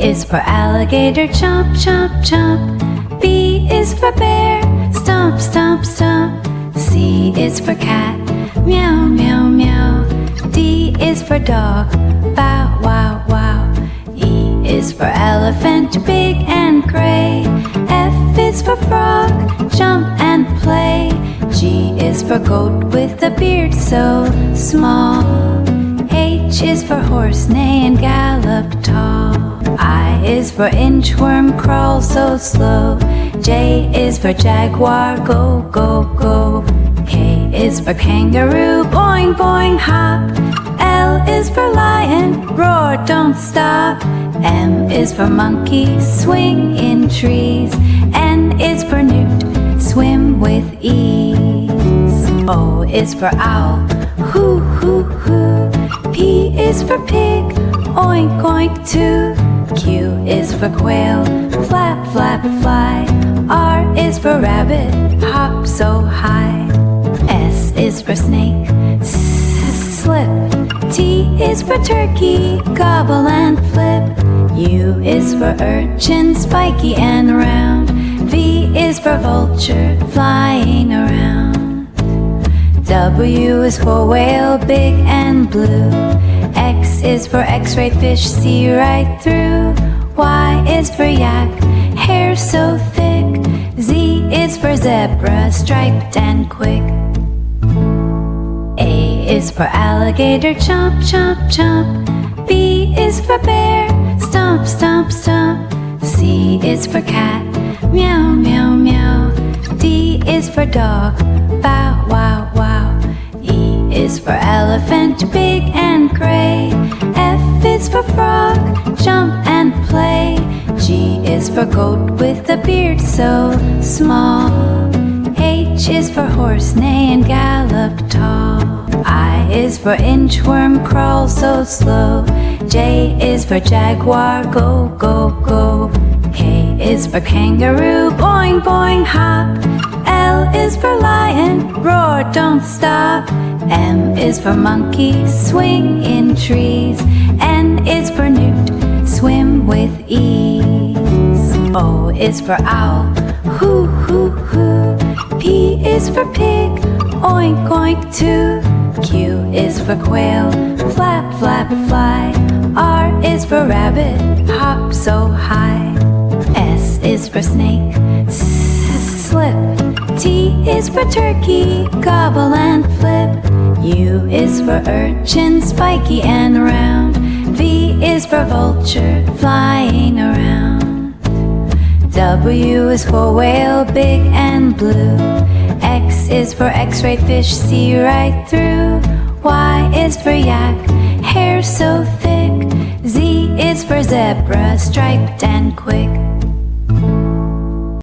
is for alligator, chomp, chomp, chomp. B is for bear, stomp, stomp, stomp. C is for cat, meow, meow, meow. D is for dog, bow, wow, wow. E is for elephant, big and gray. F is for frog, jump and play. G is for goat with a beard so small. H is for horse, neigh and gallop tall. I is for inchworm, crawl so slow. J is for jaguar, go, go, go. K is for kangaroo, boing, boing, hop. L is for lion, roar, don't stop. M is for monkey, swing in trees. N is for newt, swim with ease. O is for owl, hoo, hoo, hoo. P is for pig, oink, oink, too. Q is for quail, flap, flap, fly. R is for rabbit, hop so high. S is for snake, slip. T is for turkey, gobble and flip. U is for urchin, spiky and round. V is for vulture, flying around. W is for whale, big and blue. X is for x-ray fish, see right through. Y is for yak, hair so thick. Z is for zebra, striped and quick. A is for alligator, chomp, chomp, chomp. B is for bear, stomp, stomp, stomp. C is for cat, meow, meow, meow. D is for dog, bow, wow, wow. E is for elephant, big and gray. F is for frog, jump and play. G is for goat with a beard so small. H is for horse, neigh and gallop tall. I is for inchworm, crawl so slow. J is for jaguar, go, go, go. K is for kangaroo, boing, boing, hop. L is for lion, roar, don't stop. M is for monkey, swing in trees. N is for newt, swim with ease. O is for owl, hoo, hoo, hoo. P is for pig, oink, oink, too. Q is for quail, flap, flap, fly. R is for rabbit, hop so high. S is for snake, slip. T is for turkey, gobble and flip. U is for urchin, spiky and round. V is for vulture, flying around. W is for whale, big and blue. X is for x-ray fish, see right through. Y is for yak, hair so thick. Z is for zebra, striped and quick.